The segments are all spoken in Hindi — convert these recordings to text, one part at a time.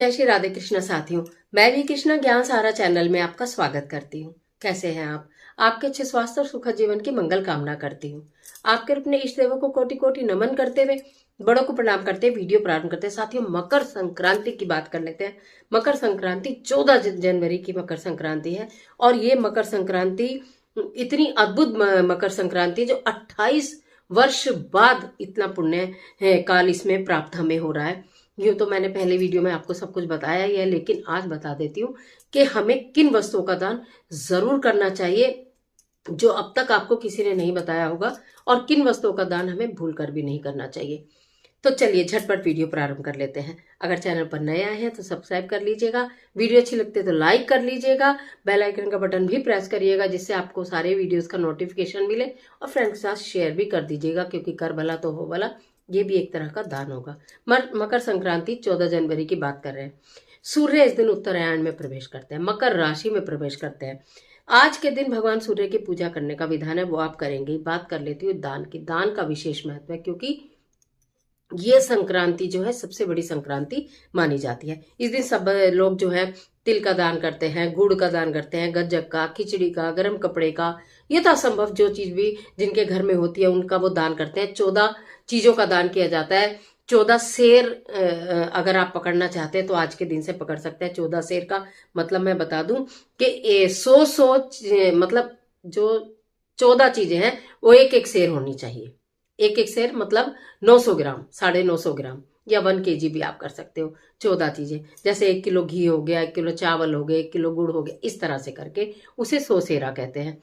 जय श्री राधे कृष्ण साथियों। मैं भी कृष्णा ज्ञान सारा चैनल में आपका स्वागत करती हूँ। कैसे हैं आप? आपके अच्छे स्वास्थ्य और सुखद जीवन की मंगल कामना करती हूँ। आपके अपने इष्ट देवों को कोटि कोटि नमन करते हुए बड़ों को प्रणाम करते हुए वीडियो प्रारंभ करते हैं। साथियों, मकर संक्रांति की बात कर लेते हैं। मकर संक्रांति 14 जनवरी की मकर संक्रांति है और ये मकर संक्रांति इतनी अद्भुत मकर संक्रांति जो 28 वर्ष बाद इतना पुण्य है काल इसमें प्राप्त हमें हो रहा है। यूँ तो मैंने पहले वीडियो में आपको सब कुछ बताया ही है, लेकिन आज बता देती हूँ कि हमें किन वस्तुओं का दान जरूर करना चाहिए जो अब तक आपको किसी ने नहीं बताया होगा, और किन वस्तुओं का दान हमें भूल कर भी नहीं करना चाहिए। तो चलिए झटपट वीडियो प्रारंभ कर लेते हैं। अगर चैनल पर नए आए हैं तो सब्सक्राइब कर लीजिएगा, वीडियो अच्छी लगती है तो लाइक कर लीजिएगा, बेल आइकन का बटन भी प्रेस करिएगा जिससे आपको सारे वीडियोस का नोटिफिकेशन मिले, और फ्रेंड के साथ शेयर भी कर दीजिएगा क्योंकि कर भला तो हो भला, ये भी एक तरह का दान होगा। मकर संक्रांति 14 जनवरी की बात कर रहे हैं। सूर्य इस दिन उत्तरायण में प्रवेश करते हैं, मकर राशि में प्रवेश करते हैं। आज के दिन भगवान सूर्य की पूजा करने का विधान है, वो आप करेंगे। बात कर लेती हूँ दान की। दान का विशेष महत्व है क्योंकि ये संक्रांति जो है सबसे बड़ी संक्रांति मानी जाती है। इस दिन सब लोग जो है तिल का दान करते हैं, गुड़ का दान करते हैं, गज्जक का, खिचड़ी का, गर्म कपड़े का, यथासंभव जो चीज भी जिनके घर में होती है उनका वो दान करते हैं। 14 चीजों का दान किया जाता है। 14 शेर अगर आप पकड़ना चाहते हैं तो आज के दिन से पकड़ सकते हैं। 14 शेर का मतलब मैं बता दूं कि 100 मतलब जो 14 चीजें हैं वो एक एक शेर होनी चाहिए। एक एक शेर मतलब 900 ग्राम, 950 ग्राम या 1 kg भी आप कर सकते हो। 14 चीजें जैसे 1 किलो घी हो गया, 1 किलो चावल हो गया, 1 किलो गुड़ हो गया, इस तरह से करके उसे 100 सेरा कहते हैं।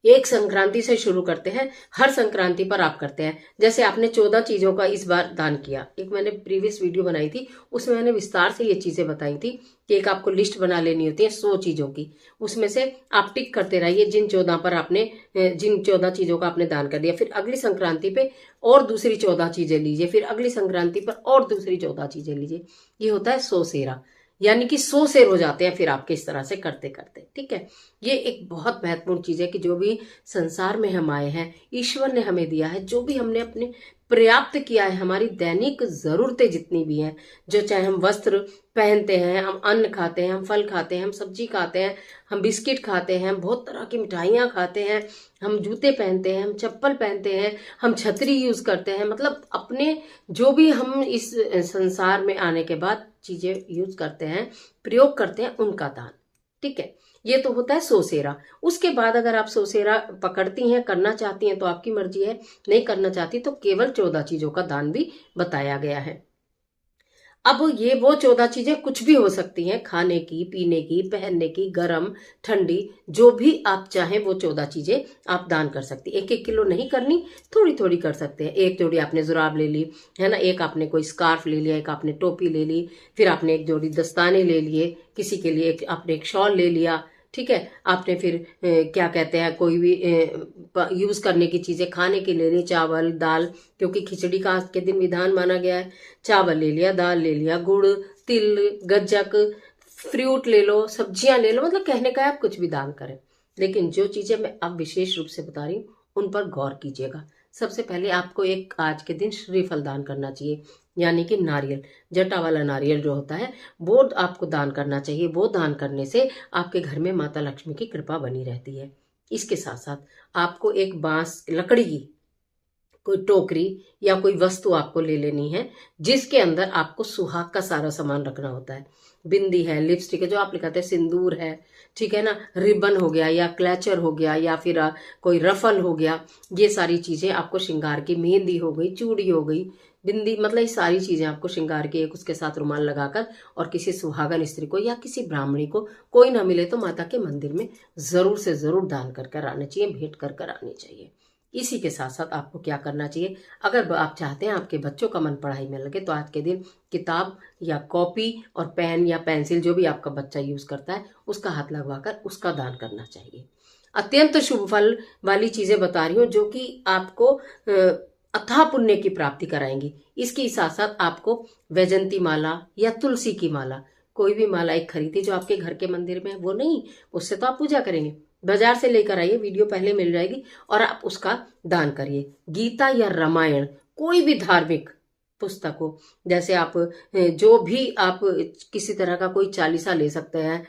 एक संक्रांति से शुरू करते हैं, हर संक्रांति पर आप करते हैं। जैसे आपने 14 चीजों का इस बार दान किया, एक मैंने प्रीवियस वीडियो बनाई थी उसमें मैंने विस्तार से ये चीजें बताई थी कि एक आपको लिस्ट बना लेनी होती है 100 चीजों की। उसमें से आप टिक करते रहिए जिन 14 चीजों का आपने दान कर दिया। फिर अगली संक्रांति पे और दूसरी 14 चीजें लीजिए, फिर अगली संक्रांति पर और दूसरी 14 चीजें लीजिए। ये होता है 100 सेरा, यानी कि 100 शेर हो जाते हैं फिर आपके इस तरह से करते करते। ठीक है, ये एक बहुत महत्वपूर्ण चीज है कि जो भी संसार में हम आए हैं, ईश्वर ने हमें दिया है, जो भी हमने अपने पर्याप्त किया है, हमारी दैनिक जरूरतें जितनी भी हैं, जो चाहे हम वस्त्र पहनते हैं, हम अन्न खाते हैं, हम फल खाते हैं, हम सब्जी खाते हैं, हम बिस्किट खाते हैं, हम बहुत तरह की मिठाइयाँ खाते हैं, हम जूते पहनते हैं, हम चप्पल पहनते हैं, हम छतरी यूज करते हैं, मतलब अपने जो भी हम इस संसार में आने के बाद चीजें यूज करते हैं, प्रयोग करते हैं, उनका दान। ठीक है, ये तो होता है 100 सेरा। उसके बाद अगर आप 100 सेरा पकड़ती हैं, करना चाहती हैं तो आपकी मर्जी है, नहीं करना चाहती तो केवल 14 चीजों का दान भी बताया गया है। अब ये वो 14 चीजें कुछ भी हो सकती हैं, खाने की, पीने की, पहनने की, गर्म ठंडी, जो भी आप चाहें वो 14 चीजें आप दान कर सकती। 1-1 किलो नहीं करनी, थोड़ी थोड़ी कर सकते हैं। एक जोड़ी आपने जुराब ले ली है ना, एक आपने कोई स्कार्फ ले लिया, एक आपने टोपी ले ली, फिर आपने एक जोड़ी दस्ताने ले लिए, किसी के लिए आपने एक शॉल ले लिया। ठीक है, आपने फिर क्या कहते हैं, कोई भी यूज करने की चीजें खाने की ले ली, चावल दाल, क्योंकि खिचड़ी का आज के दिन विधान माना गया है। चावल ले लिया, दाल ले लिया, गुड़, तिल, गज्जक, फ्रूट ले लो, सब्जियां ले लो, मतलब कहने का है आप कुछ भी दान करें। लेकिन जो चीजें मैं अब विशेष रूप से बता रही हूँ उन पर गौर कीजिएगा। सबसे पहले आपको एक आज के दिन श्रीफल दान करना चाहिए, यानी कि नारियल, जटा वाला नारियल जो होता है वो आपको दान करना चाहिए। वो दान करने से आपके घर में माता लक्ष्मी की कृपा बनी रहती है। इसके साथ साथ आपको एक बांस लकड़ी की कोई टोकरी या कोई वस्तु आपको ले लेनी है जिसके अंदर आपको सुहाग का सारा सामान रखना होता है। बिंदी है, लिपस्टिक है, जो आप लगाते हैं, सिंदूर है, ठीक है ना, रिबन हो गया या क्लचर हो गया या फिर कोई रफल हो गया, ये सारी चीजें आपको श्रृंगार की, मेहंदी हो गई, चूड़ी हो गई, बिंदी, मतलब ये सारी चीजें आपको श्रृंगार की, एक उसके साथ रुमाल लगाकर, और किसी सुहागन स्त्री को या किसी ब्राह्मणी को, कोई ना मिले तो माता के मंदिर में जरूर से जरूर दान कर कर आने चाहिए, भेंट कर कर आनी चाहिए। इसी के साथ साथ आपको क्या करना चाहिए, अगर आप चाहते हैं आपके बच्चों का मन पढ़ाई में लगे तो आज के दिन किताब या कॉपी और पेन या पेंसिल जो भी आपका बच्चा यूज करता है उसका हाथ लगवाकर उसका दान करना चाहिए। अत्यंत शुभ फल वाली चीजें बता रही हूँ जो कि आपको अथाह पुण्य की प्राप्ति कराएंगी। इसके साथ साथ आपको वैजंती माला या तुलसी की माला, कोई भी माला एक खरीदी जो आपके घर के मंदिर में है, वो नहीं, उससे तो आप पूजा करेंगे, बाजार से लेकर आइए, वीडियो पहले मिल जाएगी, और आप उसका दान करिए। गीता या रामायण, कोई भी धार्मिक पुस्तक हो। जैसे आप जो भी आप किसी तरह का कोई चालीसा ले सकते हैं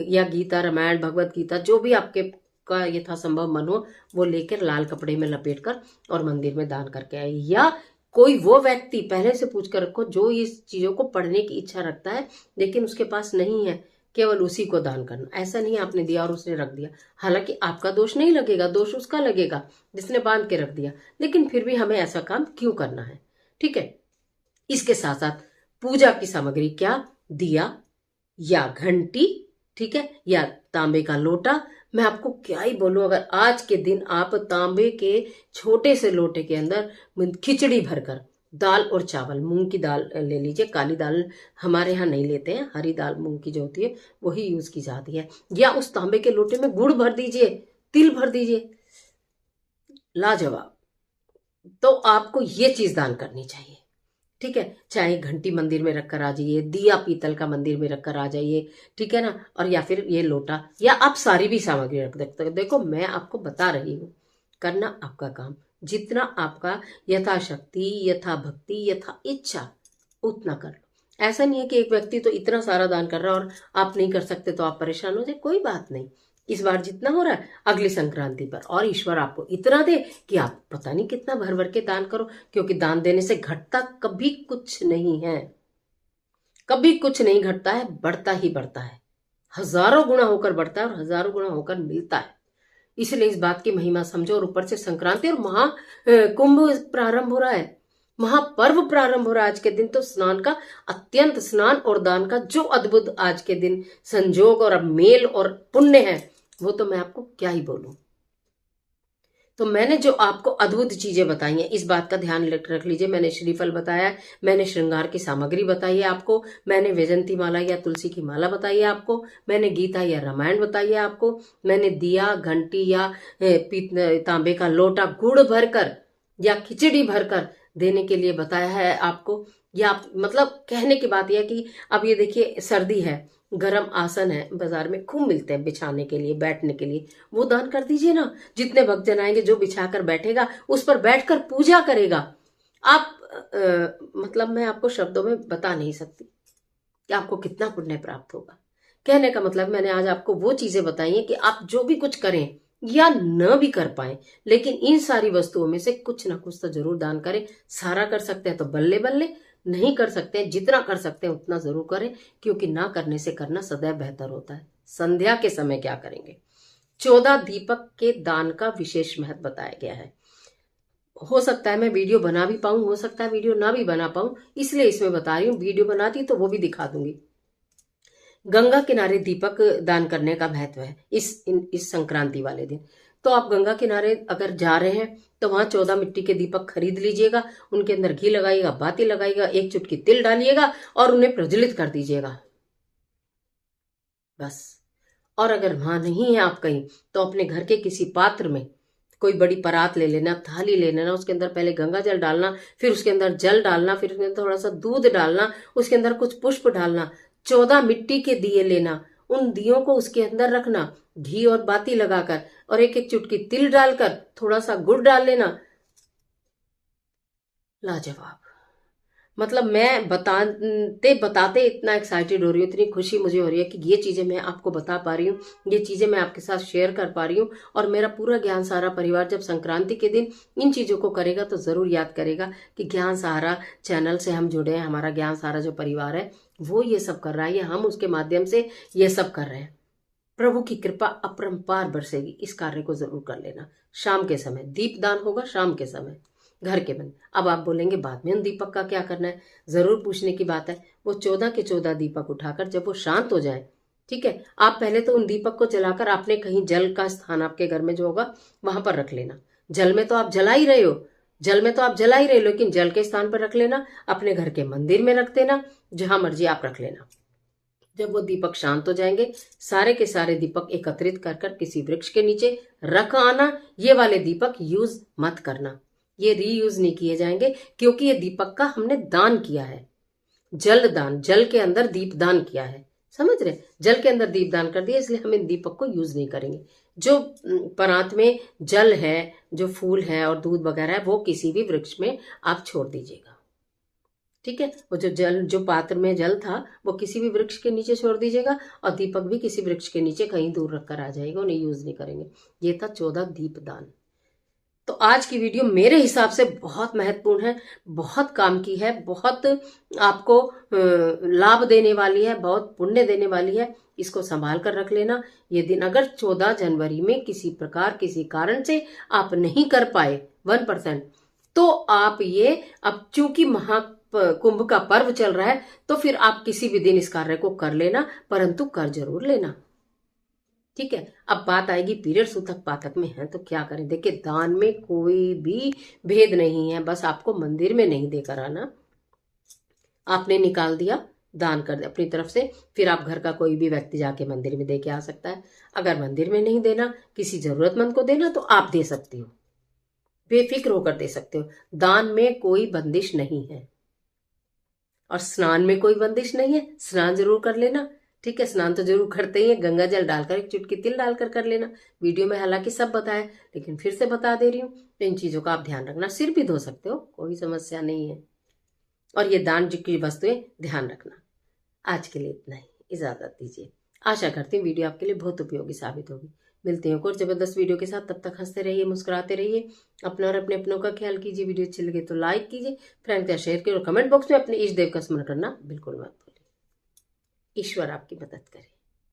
या गीता, रामायण, भगवत गीता, जो भी आपके का यथासंभव मन हो वो लेकर लाल कपड़े में लपेट कर और मंदिर में दान करके आए। या कोई वो व्यक्ति पहले से पूछ कर रखो जो इस चीजों को पढ़ने की इच्छा रखता है लेकिन उसके पास नहीं है, केवल उसी को दान करना। ऐसा नहीं आपने दिया और उसने रख दिया, हालांकि आपका दोष नहीं लगेगा, दोष उसका लगेगा जिसने बांध के रख दिया, लेकिन फिर भी हमें ऐसा काम क्यों करना है। ठीक है। इसके साथ साथ पूजा की सामग्री क्या, दिया या घंटी, ठीक है, या तांबे का लोटा। मैं आपको क्या ही बोलूं, अगर आज के दिन आप तांबे के छोटे से लोटे के अंदर खिचड़ी भरकर, दाल और चावल, मूंग की दाल ले लीजिए, काली दाल हमारे यहाँ नहीं लेते हैं, हरी दाल मूंग की जो होती है वही यूज की जाती है, या उस तांबे के लोटे में गुड़ भर दीजिए, तिल भर दीजिए, लाजवाब। तो आपको ये चीज दान करनी चाहिए। ठीक है। चाहे घंटी मंदिर में रखकर आ जाइए, दिया पीतल का मंदिर में रखकर आ जाइए, ठीक है ना, और या फिर ये लोटा, या आप सारी भी सामग्री रख सकते हो। देखो मैं आपको बता रही हूँ, करना आपका काम, जितना आपका यथाशक्ति, यथा भक्ति, यथा इच्छा उतना कर लो। ऐसा नहीं है कि एक व्यक्ति तो इतना सारा दान कर रहा है और आप नहीं कर सकते तो आप परेशान हो जाए, कोई बात नहीं। इस बार जितना हो रहा है अगली संक्रांति पर और ईश्वर आपको इतना दे कि आप पता नहीं कितना भर भर के दान करो, क्योंकि दान देने से घटता कभी कुछ नहीं है, कभी कुछ नहीं घटता है, बढ़ता ही बढ़ता है, हजारों गुना होकर बढ़ता है और हजारों गुना होकर मिलता है। इसलिए इस बात की महिमा समझो। और ऊपर से संक्रांति और महा कुंभ प्रारंभ हो रहा है, महापर्व प्रारंभ हो रहा है आज के दिन, तो स्नान का, अत्यंत स्नान और दान का जो अद्भुत आज के दिन संजोग और मेल और पुण्य है वो तो मैं आपको क्या ही बोलूं। तो मैंने जो आपको अद्भुत चीजें बताई हैं इस बात का ध्यान रख लीजिए। मैंने श्रीफल बताया, मैंने श्रृंगार की सामग्री बताई है आपको, मैंने वैजंती माला या तुलसी की माला बताई है आपको, मैंने गीता या रामायण बताई है आपको, मैंने दिया, घंटी या तांबे का लोटा गुड़ भरकर या खिचड़ी भरकर देने के लिए बताया है आपको। या मतलब कहने की बात यह है कि अब ये देखिए सर्दी है, गरम आसन है बाजार में खूब मिलते हैं बिछाने के लिए, बैठने के लिए, वो दान कर दीजिए ना। जितने भक्तजन आएंगे जो बिछाकर बैठेगा उस पर बैठकर पूजा करेगा। आप मतलब मैं आपको शब्दों में बता नहीं सकती कि आपको कितना पुण्य प्राप्त होगा। कहने का मतलब मैंने आज आपको वो चीजें बताई हैं कि आप जो भी कुछ करें या न भी कर पाए, लेकिन इन सारी वस्तुओं में से कुछ ना कुछ तो जरूर दान करें। सारा कर सकते हैं तो बल्ले बल्ले, नहीं कर सकते जितना कर सकते हैं उतना जरूर करें, क्योंकि ना करने से करना सदैव बेहतर होता है। संध्या के समय क्या करेंगे, 14 दीपक के दान का विशेष महत्व बताया गया है। हो सकता है मैं वीडियो बना भी पाऊं, हो सकता है वीडियो ना भी बना पाऊं, इसलिए इसमें बता रही हूँ। वीडियो बनाती तो वो भी दिखा दूंगी। गंगा किनारे दीपक दान करने का महत्व है इस संक्रांति वाले दिन। तो आप गंगा किनारे अगर जा रहे हैं तो वहां 14 मिट्टी के दीपक खरीद लीजिएगा, उनके अंदर घी लगाइएगा, बाती लगाइएगा, एक चुटकी तिल डालिएगा और उन्हें प्रज्वलित कर दीजिएगा, बस। और अगर वहां नहीं है आप कहीं तो अपने घर के किसी पात्र में कोई बड़ी परात ले लेना, थाली ले लेना, उसके अंदर पहले गंगा जल डालना, फिर उसके अंदर जल डालना, फिर उसके अंदर थोड़ा सा दूध डालना, उसके अंदर कुछ पुष्प डालना, 14 मिट्टी के दिए लेना, उन दियों को उसके अंदर रखना, घी और बाती लगाकर, और एक एक चुटकी तिल डालकर थोड़ा सा गुड़ डाल लेना। लाजवाब। मतलब मैं बताते बताते इतना एक्साइटेड हो रही हूँ, इतनी खुशी मुझे हो रही है कि ये चीजें मैं आपको बता पा रही हूँ, ये चीजें मैं आपके साथ शेयर कर पा रही हूँ। और मेरा पूरा ज्ञान सहारा परिवार जब संक्रांति के दिन इन चीजों को करेगा तो जरूर याद करेगा कि ज्ञान सहारा चैनल से हम जुड़े हैं, हमारा ज्ञान सहारा जो परिवार है वो ये सब कर रहा है, या हम उसके माध्यम से ये सब कर रहे हैं। प्रभु की कृपा अपरंपार बरसेगी, इस कार्य को जरूर कर लेना। शाम के समय दीप दान होगा, शाम के समय घर के बंद। अब आप बोलेंगे बाद में उन दीपक का क्या करना है, जरूर पूछने की बात है। वो 14 के 14 दीपक उठाकर जब वो शांत हो जाए, ठीक है, आप पहले तो उन दीपक को जलाकर आपने कहीं जल का स्थान आपके घर में जो होगा वहां पर रख लेना। जल में तो आप जला ही रहे हो, जल में तो आप जला ही रहे हो, लेकिन जल के स्थान पर रख लेना, अपने घर के मंदिर में रख देना, जहां मर्जी आप रख लेना। जब वो दीपक शांत हो जाएंगे, सारे के सारे दीपक एकत्रित कर कर किसी वृक्ष के नीचे रख आना। ये वाले दीपक यूज मत करना, ये रीयूज नहीं किए जाएंगे, क्योंकि ये दीपक का हमने दान किया है, जल दान, जल के अंदर दीप दान किया है, समझ रहे, जल के अंदर दीप दान कर दिया, इसलिए हम इन दीपक को यूज नहीं करेंगे। जो परात में जल है, जो फूल है और दूध वगैरह है, वो किसी भी वृक्ष में आप छोड़ दीजिएगा। ठीक है। वो जो पात्र में जल था वो किसी भी वृक्ष के नीचे छोड़ दीजिएगा, और दीपक भी किसी वृक्ष के नीचे कहीं दूर रखकर आ जाएगा, उन्हें यूज नहीं करेंगे। ये था 14 दीपदान। तो आज की वीडियो मेरे हिसाब से बहुत महत्वपूर्ण है, बहुत काम की है, बहुत आपको लाभ देने वाली है, बहुत पुण्य देने वाली है। इसको संभाल कर रख लेना। ये दिन अगर 14 जनवरी में किसी प्रकार किसी कारण से आप नहीं कर पाए 1%, तो आप ये, अब चूंकि महाकुंभ का पर्व चल रहा है, तो फिर आप किसी भी दिन इस कार्य को कर लेना, परंतु कर जरूर लेना। ठीक है। अब बात आएगी पीरियड सूतक पातक में है तो क्या करें। देखिए, दान में कोई भी भेद नहीं है, बस आपको मंदिर में नहीं देकर आना। आपने निकाल दिया, दान कर दिया अपनी तरफ से, फिर आप घर का कोई भी व्यक्ति जाके मंदिर में दे के आ सकता है। अगर मंदिर में नहीं देना, किसी जरूरतमंद को देना, तो आप दे सकते हो, बेफिक्र होकर दे सकते हो। दान में कोई बंदिश नहीं है, और स्नान में कोई बंदिश नहीं है, स्नान जरूर कर लेना। ठीक है, स्नान तो जरूर करते ही है, गंगा जल डालकर, एक चुटकी तिल डालकर कर लेना। वीडियो में हालांकि सब बताया, लेकिन फिर से बता दे रही हूँ, तो इन चीजों का आप ध्यान रखना। सिर भी धो सकते हो, कोई समस्या नहीं है। और ये दान की वस्तुएं ध्यान रखना। आज के लिए इतना ही, इजाजत दीजिए। आशा करती हूँ वीडियो आपके लिए बहुत उपयोगी साबित होगी। मिलते हैं कुछ जबरदस्त वीडियो के साथ, तब तक हंसते रहिए, मुस्कुराते रहिए, अपना और अपने अपनों का ख्याल कीजिए। वीडियो अच्छी लगे तो लाइक कीजिए, फ्रेंड का शेयर कीजिए, और कमेंट बॉक्स में अपने इष्ट देव का स्मरण करना बिल्कुल मत भूलिए। ईश्वर आपकी मदद करे।